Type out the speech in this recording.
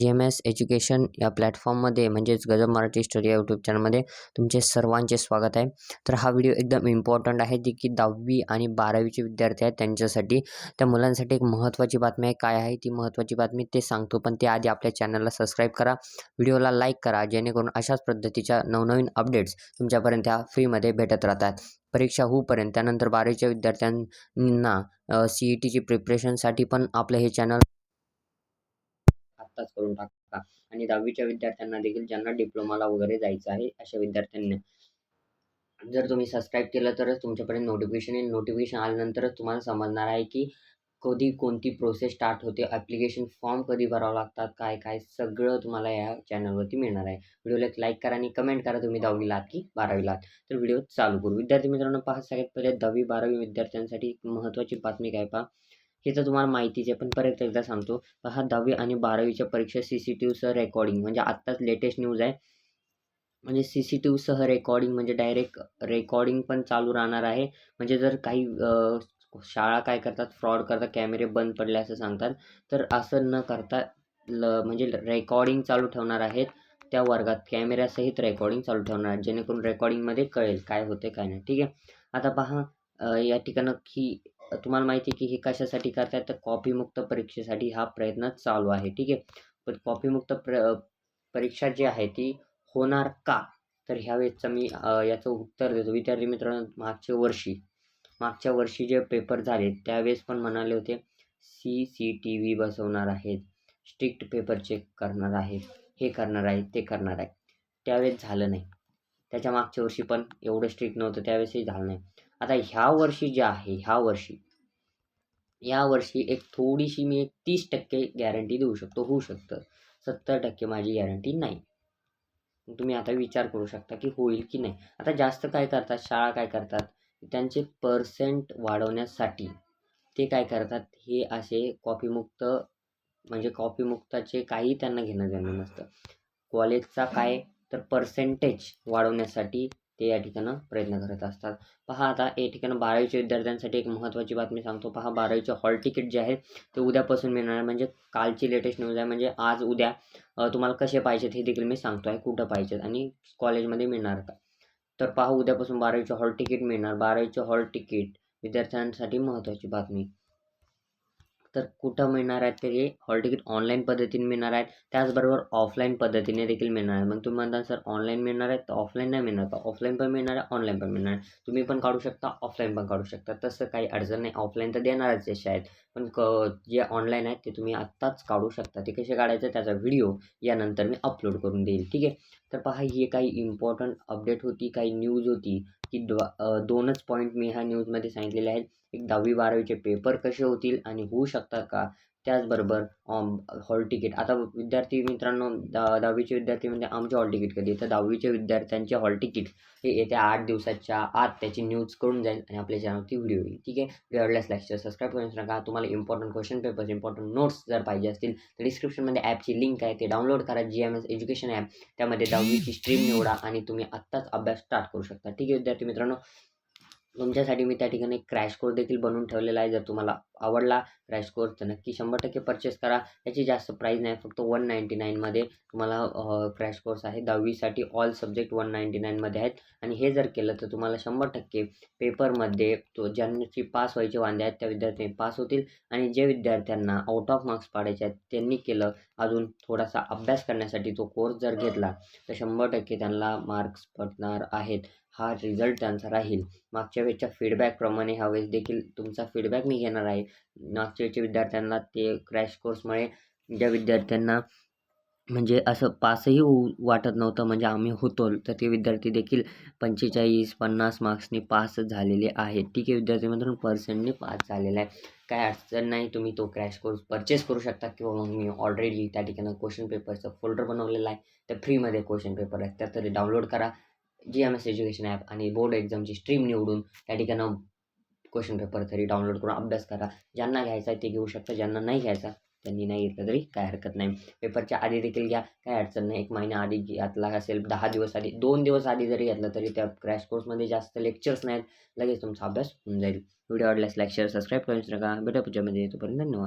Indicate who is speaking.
Speaker 1: GMS education या प्लॅटफॉर्ममध्ये म्हणजेच गजब मराठी स्टडी या यूट्यूब चॅनलमध्ये तुमचे सर्वांचे स्वागत आहे. तर हा व्हिडिओ एकदम इम्पॉर्टंट आहे, जी की 10वी आणि 12वीचे विद्यार्थी आहेत त्यांच्यासाठी. त्या मुलांसाठी एक महत्त्वाची बातमी आहे. काय आहे ती महत्त्वाची बातमी ते सांगतो, पण त्याआधी आपल्या चॅनलला सबस्क्राईब करा, व्हिडिओला लाईक करा, जेणेकरून अशाच पद्धतीच्या नवनवीन अपडेट्स तुमच्यापर्यंत ह्या फ्रीमध्ये भेटत राहतात. परीक्षा होऊपर्यंत. त्यानंतर 12वीच्या विद्यार्थ्यांना CETची प्रिपरेशनसाठी पण आपलं हे चॅनल आत्ताच करून टाका. आणि 10वीच्या विद्यार्थ्यांना देखील, ज्यांना डिप्लोमाला वगैरे जायचं आहे अशा विद्यार्थ्यांनी जर तुम्ही सबस्क्राईब केलं तरच तुमच्यापर्यंत नोटिफिकेशन येईल. नोटिफिकेशन आल्यानंतरच तुम्हाला समजणार आहे की कधी कोणती प्रोसेस स्टार्ट होते, ॲप्लिकेशन फॉर्म कधी भरावं लागतात, काय काय सगळं तुम्हाला या चॅनलवरती मिळणार आहे. व्हिडिओला एक लाईक करा आणि कमेंट करा तुम्ही 10वीला आहात की 12वीला आहात. तर व्हिडिओ चालू करू. विद्यार्थी मित्रांनो, पहा, सगळ्यात पहिले 10वी 12वी विद्यार्थ्यांसाठी एक महत्त्वाची बातमी काय पहा. हे तर तुम्हाला माहितीच आहे, पण परत एकदा सांगतो. पहा, 10वी आणि 12वीच्या परीक्षा CCTVसह रेकॉर्डिंग, म्हणजे आत्ताच लेटेस्ट न्यूज आहे. म्हणजे CCTVसह रेकॉर्डिंग म्हणजे डायरेक्ट रेकॉर्डिंग पण चालू राहणार आहे. म्हणजे जर काही शाळा काय करतात, फ्रॉड करतात, कॅमेरे बंद पडले असं सांगतात. तर असं न करता म्हणजे रेकॉर्डिंग चालू ठेवणार आहेत. त्या वर्गात कॅमेऱ्यासहित रेकॉर्डिंग चालू ठेवणार आहेत, जेणेकरून रेकॉर्डिंगमध्ये कळेल काय होते काय नाही. ठीक आहे. आता पहा, या ठिकाणं की तुम्हाला माहिती आहे की हे कशासाठी करतायत, तर कॉपीमुक्त परीक्षेसाठी हा प्रयत्न चालू आहे. ठीक आहे. पण कॉपीमुक्त परीक्षा जी आहे ती होणार का? तर ह्यावेळेसचं मी याचं उत्तर देतो. विद्यार्थी मित्रांनो, मागच्या वर्षी जे पेपर झाले त्यावेळेस पण म्हणाले होते CCTV बसवणार आहेत, स्ट्रिक्ट पेपर चेक करणार आहेत, हे करणार आहे, ते करणार आहे. त्यावेळेस झालं नाही. त्याच्या मागच्या वर्षी पण एवढं स्ट्रिक्ट नव्हतं, त्यावेळेसही झालं नाही. आता ह्या वर्षी जे आहे, यावर्षी एक थोडीशी मी 30% गॅरंटी देऊ शकतो, होऊ शकतं. 70% माझी गॅरंटी नाही. तुम्ही आता विचार करू शकता की होईल की नाही. आता जास्त काय करतात, शाळा काय करतात, त्यांचे पर्सेंट वाढवण्यासाठी ते काय करतात, हे असे कॉपीमुक्त, म्हणजे कॉपीमुक्ताचे काही त्यांना घेणं देणं नसतं. कॉलेजचा काय, तर पर्सेंटेज वाढवण्यासाठी ते या ठिकाणं प्रयत्न करत असतात. पहा, आता या ठिकाणं 12वीच्या विद्यार्थ्यांसाठी एक महत्त्वाची बातमी सांगतो. पहा, 12वीचे हॉल तिकीट जे आहे ते उद्यापासून मिळणार आहे. म्हणजे कालची लेटेस्ट न्यूज आहे. म्हणजे आज उद्या तुम्हाला कसे पाहिजेत हे देखील मी सांगतो आहे, कुठं पाहिजेत आणि कॉलेजमध्ये मिळणार का. तर पहा, उद्यापासून 12वीचे हॉल तिकीट मिळणार. 12वीचे हॉल तिकीट विद्यार्थ्यांसाठी महत्त्वाची बातमी. तर कुठं मिळणार आहेत, तर हे हॉल तिकीट ऑनलाईन पद्धतीने मिळणार आहेत. त्याचबरोबर ऑफलाईन पद्धतीने देखील मिळणार आहे. मग तुम्ही म्हणता, सर ऑनलाईन मिळणार आहेत तर ऑफलाईन नाही मिळणार का? ऑफलाईन पण मिळणार आहे, ऑनलाईन पण मिळणार आहे. तुम्ही पण काढू शकता, ऑफलाईन पण काढू शकता. तसं काही अडचण नाही. ऑफलाईन तर देणारच आहे शाळेत, पण जे ऑनलाईन आहेत ते तुम्ही आत्ताच काढू शकता. ते कसे काढायचं त्याचा व्हिडिओ यानंतर मी अपलोड करून देईल. ठीक आहे. तर पहा, ही काही इम्पॉर्टंट अपडेट होती, काही न्यूज होती की 2च पॉईंट मी ह्या न्यूजमध्ये सांगितलेले आहेत. एक 10वी 12वीचे पेपर कसे होतील आणि होऊ शकतात का, त्याचबरोबर हॉल तिकीट. आता विद्यार्थी मित्रांनो, 10वीचे विद्यार्थी म्हणजे आमचे हॉल तिकीट कधी, तर 10वीच्या विद्यार्थ्यांचे हॉल तिकीट हे येत्या 8 दिवसाच्या आत त्याची न्यूज कळून जाईल आणि आपल्या चॅनलवरती व्हिडिओ येईल. ठीक आहे. व्हिडिओ आवडल्यास लाईक शेअर सबस्क्राईब करू नका. तुम्हाला important question papers, important notes जर पाहिजे असतील तर डिस्क्रिप्शनमध्ये ॲपची लिंक आहे, ते डाउनलोड करा. GMS एज्युकेशन ॲप, त्यामध्ये 10वीची स्ट्रीम निवडा आणि तुम्ही आत्ताच अभ्यास स्टार्ट करू शकता. ठीक आहे विद्यार्थी मित्रांनो, तुमच्यासाठी मी त्या ठिकाणी एक क्रॅश कोर्स देखील बनवून ठेवलेला आहे. जर तुम्हाला आवडला क्रॅश कोर्स तर नक्की 100% परचेस करा. याची जास्त प्राईस नाही, फक्त 199मध्ये तुम्हाला क्रॅश कोर्स आहे. 10वीसाठी ऑल सब्जेक्ट 199मध्ये आहेत. आणि हे जर केलं तर तुम्हाला 100% पेपरमध्ये ज्यांची पास व्हायचे वांदे आहेत त्या विद्यार्थी पास होतील. आणि जे विद्यार्थ्यांना आउट ऑफ मार्क्स पाडायचे आहेत त्यांनी केलं, अजून थोडासा अभ्यास करण्यासाठी तो कोर्स जर घेतला तर 100% त्यांना मार्क्स पडणार आहेत. हा रिझल्ट त्यांचा राहील. मागच्या वेळेच्या फीडबॅकप्रमाणे ह्यावेळेस देखील तुमचा फीडबॅक मी घेणार आहे. मागच्या वेळेच्या विद्यार्थ्यांना ते क्रॅश कोर्समुळे ज्या विद्यार्थ्यांना म्हणजे असं पासही होऊ वाटत नव्हतं, म्हणजे आम्ही होतो, तर ते विद्यार्थी देखील 45-50 मार्क्सनी पास झालेले आहेत. ठीक आहे विद्यार्थी मित्रांनो, पर्सेंटनी पास झालेला आहे. काय अडचण नाही. तुम्ही तो क्रॅश कोर्स परचेस करू शकता किंवा मग मी ऑलरेडी त्या ठिकाणी क्वेश्चन पेपरचं फोल्डर बनवलेला आहे. तर फ्रीमध्ये क्वेश्चन पेपर आहेत, त्या तरी डाउनलोड करा. GMS एज्युकेशन ॲप आणि बोर्ड एक्झामची स्ट्रीम निवडून त्या ठिकाणं क्वेश्चन पेपर तरी डाउनलोड करून अभ्यास करा. ज्यांना घ्यायचा आहे ते घेऊ शकता, ज्यांना नाही घ्यायचा त्यांनी नाही घेतलं तरी काय हरकत नाही. पेपरच्या आधी देखील घ्या, काय अडचण नाही. 1 महिना आधी घेतला असेल, 10 दिवस आधी, 2 दिवस आधी जरी घेतलं तरी त्या क्रॅश कोर्समध्ये जास्त लेक्चर्स नाहीत, लगेच तुमचा अभ्यास होऊन जाईल. व्हिडिओ आवडल्यास लाईक शेअर सबस्क्राईब करू नका. भेटू पुढच्यामध्ये. तोपर्यंत धन्यवाद.